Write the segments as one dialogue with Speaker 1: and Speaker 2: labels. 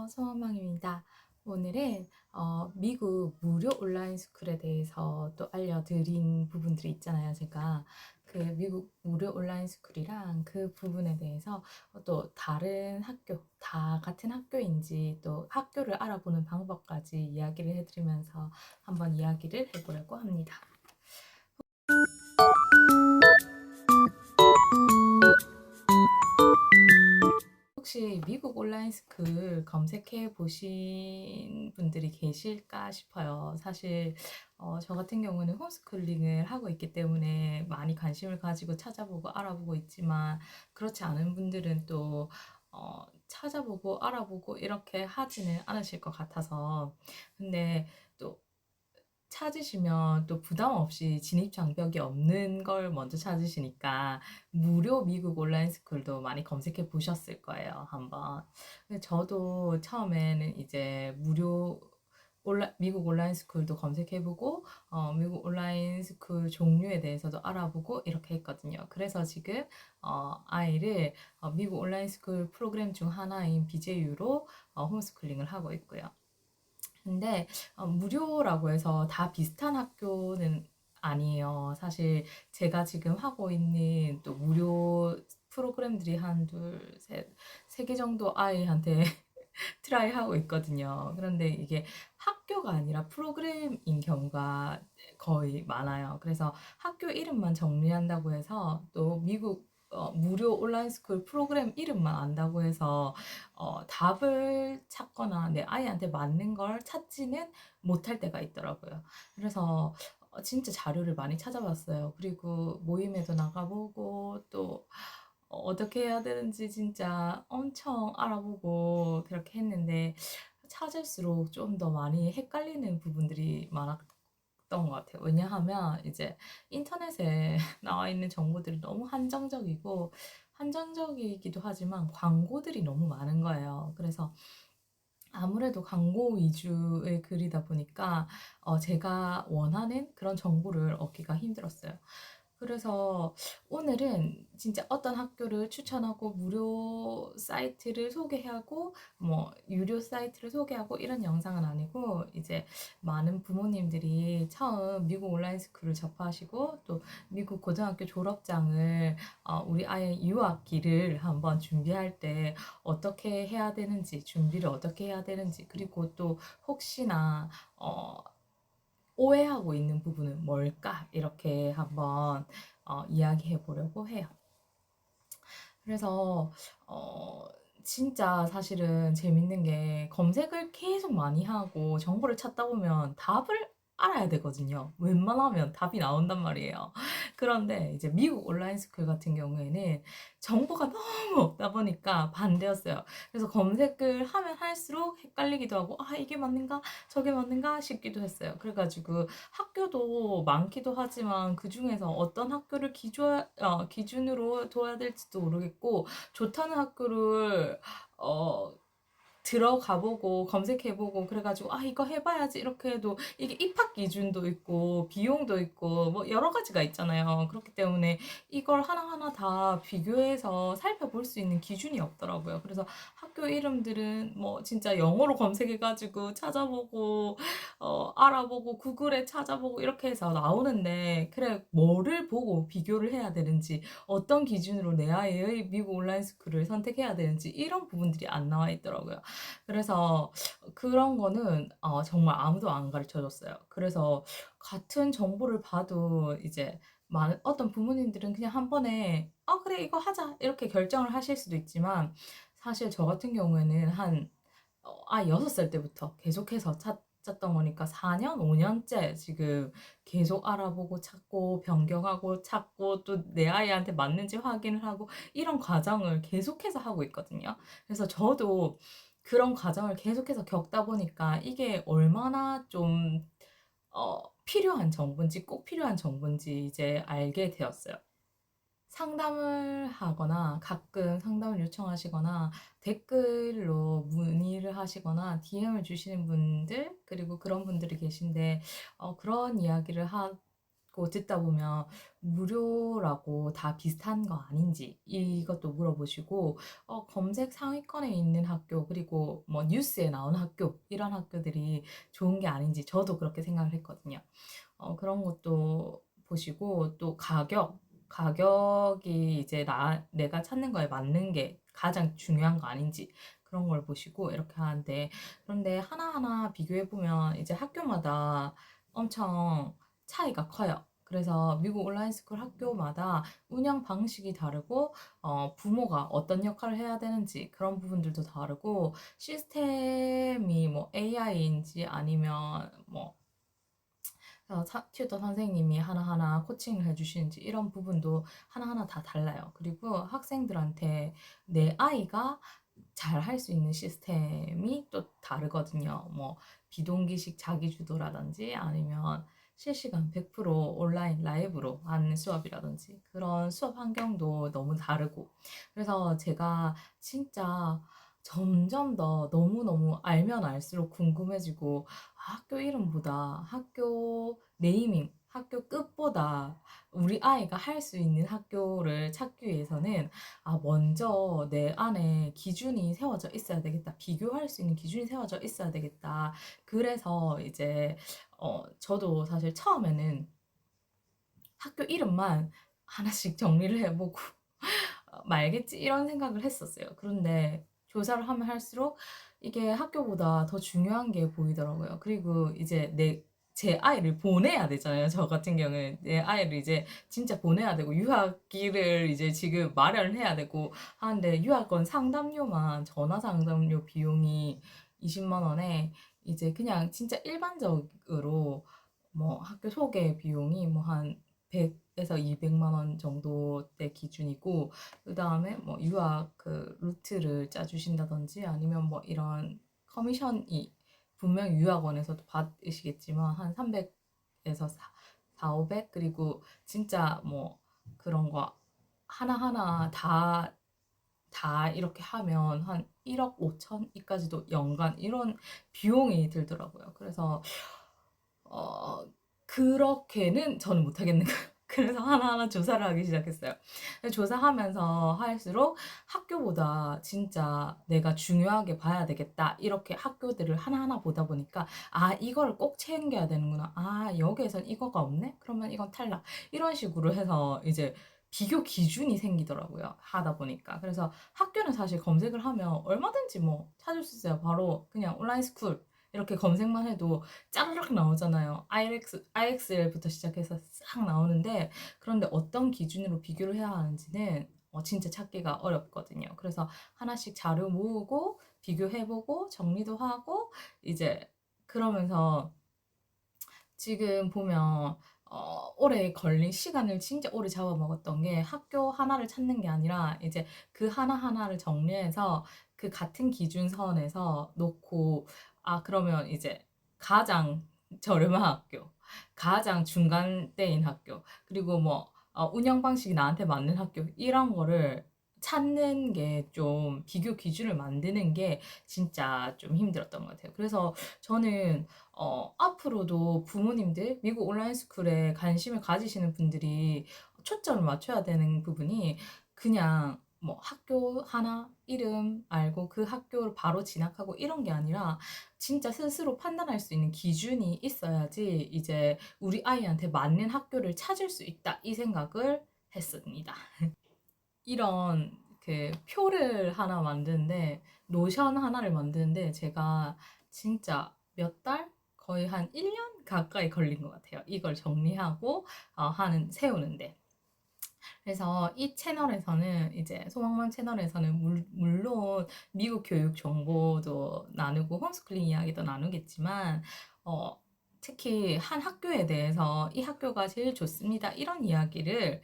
Speaker 1: 안녕하세요. 소원망입니다. 오늘은 미국 무료 온라인 스쿨에 대해서 또 알려드린 부분들이 있잖아요. 제가 그 미국 무료 온라인 스쿨이랑 그 부분에 대해서 또 다른 학교, 다 같은 학교인지 또 학교를 알아보는 방법까지 이야기를 해드리면서 한번 이야기를 해보려고 합니다. 혹시 미국 온라인 스쿨 검색해 보신 분들이 계실까 싶어요. 사실 저 같은 경우는 홈스쿨링을 하고 있기 때문에 많이 관심을 가지고 찾아보고 알아보고 있지만 그렇지 않은 분들은 또 찾아보고 알아보고 이렇게 하지는 않으실 것 같아서 근데 또 찾으시면 또 부담 없이 진입 장벽이 없는 걸 먼저 찾으시니까 무료 미국 온라인 스쿨도 많이 검색해 보셨을 거예요, 한번. 근데 저도 처음에는 이제 무료 미국 온라인 스쿨도 검색해보고 미국 온라인 스쿨 종류에 대해서도 알아보고 이렇게 했거든요. 그래서 지금 아이를 미국 온라인 스쿨 프로그램 중 하나인 BJU로 홈스쿨링을 하고 있고요. 근데 무료라고 해서 다 비슷한 학교는 아니에요. 사실 제가 지금 하고 있는 또 무료 프로그램들이 한, 둘, 셋, 세 개 정도 아이한테 트라이 하고 있거든요. 그런데 이게 학교가 아니라 프로그램인 경우가 거의 많아요. 그래서 학교 이름만 정리한다고 해서 또 미국 무료 온라인 스쿨 프로그램 이름만 안다고 해서 답을 찾거나 내 아이한테 맞는 걸 찾지는 못할 때가 있더라고요. 그래서 진짜 자료를 많이 찾아봤어요. 그리고 모임에도 나가보고 또 어떻게 해야 되는지 진짜 엄청 알아보고 그렇게 했는데 찾을수록 좀 더 많이 헷갈리는 부분들이 많았던 것 같아요. 왜냐하면 이제 인터넷에 나와 있는 정보들이 너무 한정적이기도 하지만 광고들이 너무 많은 거예요. 그래서 아무래도 광고 위주의 글이다 보니까 제가 원하는 그런 정보를 얻기가 힘들었어요. 그래서 오늘은 진짜 어떤 학교를 추천하고 무료 사이트를 소개하고 뭐 유료 사이트를 소개하고 이런 영상은 아니고 이제 많은 부모님들이 처음 미국 온라인 스쿨을 접하시고 또 미국 고등학교 졸업장을 우리 아이의 유학기를 한번 준비할 때 어떻게 해야 되는지 준비를 어떻게 해야 되는지 그리고 또 혹시나 오해하고 있는 부분은 뭘까? 이렇게 한번 이야기해 보려고 해요. 그래서 어, 진짜 사실은 재밌는 게 검색을 계속 많이 하고 정보를 찾다 보면 답을 알아야 되거든요. 웬만하면 답이 나온단 말이에요. 그런데 이제 미국 온라인 스쿨 같은 경우에는 정보가 너무 없다 보니까 반대였어요. 그래서 검색을 하면 할수록 헷갈리기도 하고, 아, 이게 맞는가? 저게 맞는가? 싶기도 했어요. 그래가지고 학교도 많기도 하지만 그 중에서 어떤 학교를 기준으로 둬야 될지도 모르겠고 좋다는 학교를 어, 들어가보고 검색해보고 그래가지고 아 이거 해봐야지 이렇게 해도 이게 입학 기준도 있고 비용도 있고 뭐 여러 가지가 있잖아요. 그렇기 때문에 이걸 하나하나 다 비교해서 살펴볼 수 있는 기준이 없더라고요. 그래서 학교 이름들은 뭐 진짜 영어로 검색해가지고 찾아보고 알아보고 구글에 찾아보고 이렇게 해서 나오는데 그래 뭐를 보고 비교를 해야 되는지 어떤 기준으로 내 아이의 미국 온라인 스쿨을 선택해야 되는지 이런 부분들이 안 나와 있더라고요. 그래서 그런 거는 정말 아무도 안 가르쳐 줬어요. 그래서 같은 정보를 봐도 이제 어떤 부모님들은 그냥 한 번에 그래 이거 하자 이렇게 결정을 하실 수도 있지만 사실 저 같은 경우에는 6살 때부터 계속해서 찾았던 거니까 4년, 5년째 지금 계속 알아보고 찾고 변경하고 찾고 또 내 아이한테 맞는지 확인을 하고 이런 과정을 계속해서 하고 있거든요. 그래서 저도 그런 과정을 계속해서 겪다 보니까 이게 얼마나 좀 필요한 정보인지 꼭 필요한 정보인지 이제 알게 되었어요. 상담을 하거나 가끔 상담을 요청하시거나 댓글로 문의를 하시거나 DM을 주시는 분들 그리고 그런 분들이 계신데 그런 이야기를 자꾸 듣다 보면 무료라고 다 비슷한 거 아닌지 이것도 물어보시고 검색 상위권에 있는 학교 그리고 뭐 뉴스에 나오는 학교 이런 학교들이 좋은 게 아닌지 저도 그렇게 생각을 했거든요. 그런 것도 보시고 또 가격이 이제 내가 찾는 거에 맞는 게 가장 중요한 거 아닌지 그런 걸 보시고 이렇게 하는데 그런데 하나하나 비교해 보면 이제 학교마다 엄청 차이가 커요. 그래서 미국 온라인 스쿨 학교마다 운영 방식이 다르고 부모가 어떤 역할을 해야 되는지 그런 부분들도 다르고 시스템이 뭐 AI인지 아니면 뭐 튜터 선생님이 하나하나 코칭을 해주시는지 이런 부분도 하나하나 다 달라요. 그리고 학생들한테 내 아이가 잘 할 수 있는 시스템이 또 다르거든요. 뭐 비동기식 자기주도라든지 아니면 실시간 100% 온라인 라이브로 하는 수업이라든지 그런 수업 환경도 너무 다르고 그래서 제가 진짜 점점 더 너무너무 알면 알수록 궁금해지고 학교 이름보다 학교 네이밍, 학교 끝보다 우리 아이가 할 수 있는 학교를 찾기 위해서는 먼저 내 안에 기준이 세워져 있어야 되겠다. 비교할 수 있는 기준이 세워져 있어야 되겠다. 그래서 이제 저도 사실 처음에는 학교 이름만 하나씩 정리를 해보고 말겠지 이런 생각을 했었어요. 그런데 조사를 하면 할수록 이게 학교보다 더 중요한 게 보이더라고요. 그리고 이제 제 아이를 보내야 되잖아요. 저 같은 경우는 내 아이를 이제 진짜 보내야 되고 유학기를 이제 지금 마련해야 되고 하는데 유학원 상담료만 전화 상담료 비용이 20만 원에 이제 그냥 진짜 일반적으로 뭐 학교 소개 비용이 뭐 한 100에서 200만 원 정도 대 기준이고 그다음에 뭐 유학 그 루트를 짜주신다든지 아니면 뭐 이런 커미션이 분명 유학원에서도 받으시겠지만 한 300에서 4, 500 그리고 진짜 뭐 그런 거 하나하나 다 이렇게 하면 한 1억 5천이까지도 연간 이런 비용이 들더라고요. 그래서 어, 그렇게는 저는 못하겠는 거예요. 그래서 하나하나 조사를 하기 시작했어요. 조사하면서 할수록 학교보다 진짜 내가 중요하게 봐야 되겠다. 이렇게 학교들을 하나하나 보다 보니까, 이거를 꼭 챙겨야 되는구나. 여기에선 이거가 없네? 그러면 이건 탈락. 이런 식으로 해서 이제 비교 기준이 생기더라고요. 하다 보니까. 그래서 학교는 사실 검색을 하면 얼마든지 뭐 찾을 수 있어요. 바로 그냥 온라인 스쿨. 이렇게 검색만 해도 짜르륵 나오잖아요. IXL부터 시작해서 싹 나오는데 그런데 어떤 기준으로 비교를 해야 하는지는 진짜 찾기가 어렵거든요. 그래서 하나씩 자료 모으고 비교해보고 정리도 하고 이제 그러면서 지금 보면 오래 걸린 시간을 진짜 오래 잡아먹었던 게 학교 하나를 찾는 게 아니라 이제 그 하나하나를 정리해서 그 같은 기준선에서 놓고 그러면 이제 가장 저렴한 학교, 가장 중간대인 학교, 그리고 뭐 운영 방식이 나한테 맞는 학교 이런 거를 찾는 게 좀 비교 기준을 만드는 게 진짜 좀 힘들었던 것 같아요. 그래서 저는 앞으로도 부모님들, 미국 온라인 스쿨에 관심을 가지시는 분들이 초점을 맞춰야 되는 부분이 그냥 뭐 학교 하나 이름 알고 그 학교를 바로 진학하고 이런 게 아니라 진짜 스스로 판단할 수 있는 기준이 있어야지 이제 우리 아이한테 맞는 학교를 찾을 수 있다 이 생각을 했습니다. 이런 그 표를 하나 만드는데 노션 하나를 만드는데 제가 진짜 몇 달? 거의 한 1년 가까이 걸린 것 같아요. 이걸 정리하고 세우는데. 그래서 이 채널에서는 이제 소망맘 채널에서는 물론 미국 교육 정보도 나누고 홈스쿨링 이야기도 나누겠지만 어, 특히 한 학교에 대해서 이 학교가 제일 좋습니다. 이런 이야기를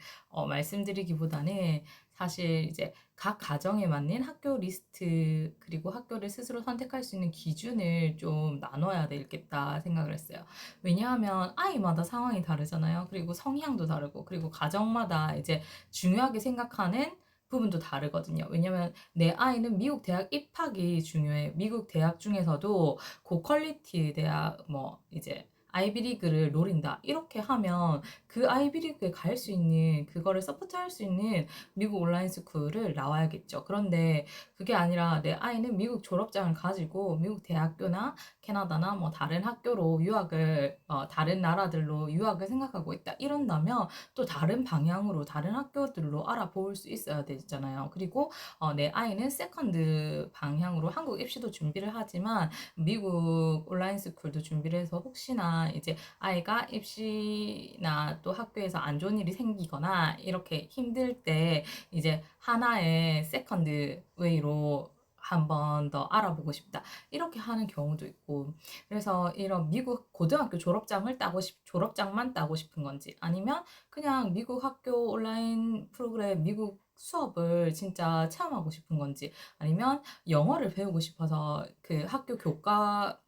Speaker 1: 말씀드리기보다는 사실 이제 각 가정에 맞는 학교 리스트 그리고 학교를 스스로 선택할 수 있는 기준을 좀 나눠야 되겠다 생각을 했어요. 왜냐하면 아이마다 상황이 다르잖아요. 그리고 성향도 다르고 그리고 가정마다 이제 중요하게 생각하는 부분도 다르거든요. 왜냐면 내 아이는 미국 대학 입학이 중요해. 미국 대학 중에서도 고퀄리티 대학 뭐 이제 아이비리그를 노린다. 이렇게 하면 그 아이비리그에 갈 수 있는 그거를 서포트할 수 있는 미국 온라인 스쿨을 나와야겠죠. 그런데 그게 아니라 내 아이는 미국 졸업장을 가지고 미국 대학교나 캐나다나 뭐 다른 학교로 유학을 다른 나라들로 유학을 생각하고 있다. 이런다면 또 다른 방향으로 다른 학교들로 알아볼 수 있어야 되잖아요. 그리고 내 아이는 세컨드 방향으로 한국 입시도 준비를 하지만 미국 온라인 스쿨도 준비를 해서 혹시나 이제 아이가 입시나 또 학교에서 안 좋은 일이 생기거나 이렇게 힘들 때 이제 하나의 세컨드 웨이로 한 번 더 알아보고 싶다. 이렇게 하는 경우도 있고. 그래서 이런 미국 고등학교 졸업장만 따고 싶은 건지 아니면 그냥 미국 학교 온라인 프로그램 미국 수업을 진짜 체험하고 싶은 건지 아니면 영어를 배우고 싶어서 그 학교 교과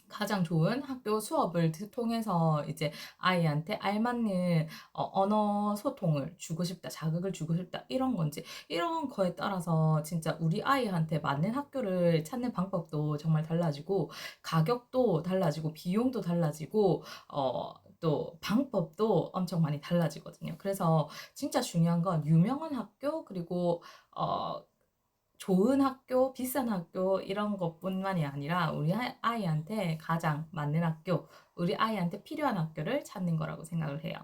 Speaker 1: 가장 좋은 학교 수업을 통해서 이제 아이한테 알맞는 언어 소통을 주고 싶다, 자극을 주고 싶다, 이런 건지, 이런 거에 따라서 진짜 우리 아이한테 맞는 학교를 찾는 방법도 정말 달라지고, 가격도 달라지고, 비용도 달라지고, 또 방법도 엄청 많이 달라지거든요. 그래서 진짜 중요한 건 유명한 학교, 그리고 어, 좋은 학교, 비싼 학교 이런 것뿐만이 아니라 우리 아이한테 가장 맞는 학교, 우리 아이한테 필요한 학교를 찾는 거라고 생각을 해요.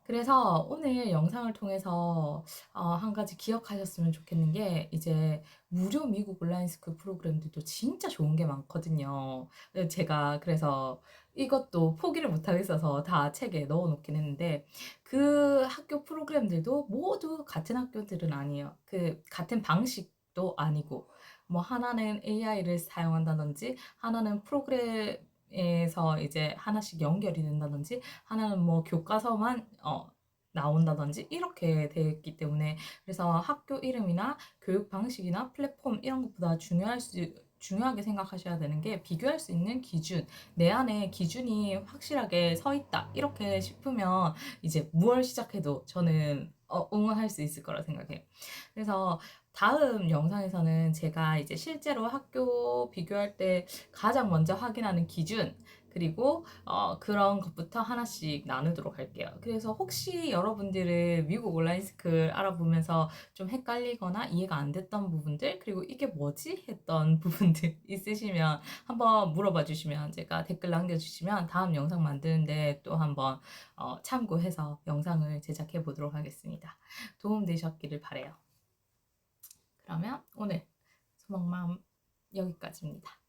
Speaker 1: 그래서 오늘 영상을 통해서 한 가지 기억하셨으면 좋겠는 게 이제 무료 미국 온라인 스쿨 프로그램들도 진짜 좋은 게 많거든요. 제가 그래서 이것도 포기를 못하고 있어서 다 책에 넣어 놓긴 했는데 그 학교 프로그램들도 모두 같은 학교들은 아니에요. 그 같은 방식도 아니고 뭐 하나는 AI를 사용한다든지 하나는 프로그램에서 이제 하나씩 연결이 된다든지 하나는 뭐 교과서만 나온다든지 이렇게 되어 있기 때문에 그래서 학교 이름이나 교육 방식이나 플랫폼 이런 것보다 중요하게 생각하셔야 되는 게 비교할 수 있는 기준, 내 안에 기준이 확실하게 서 있다 이렇게 싶으면 이제 무얼 시작해도 저는 응원할 수 있을 거라 생각해요. 그래서 다음 영상에서는 제가 이제 실제로 학교 비교할 때 가장 먼저 확인하는 기준, 그리고 그런 것부터 하나씩 나누도록 할게요. 그래서 혹시 여러분들은 미국 온라인 스쿨 알아보면서 좀 헷갈리거나 이해가 안 됐던 부분들, 그리고 이게 뭐지? 했던 부분들 있으시면 한번 물어봐 주시면 제가 댓글 남겨주시면 다음 영상 만드는데 또 한번 참고해서 영상을 제작해 보도록 하겠습니다. 도움 되셨기를 바래요. 그러면 오늘 소망마음 여기까지입니다.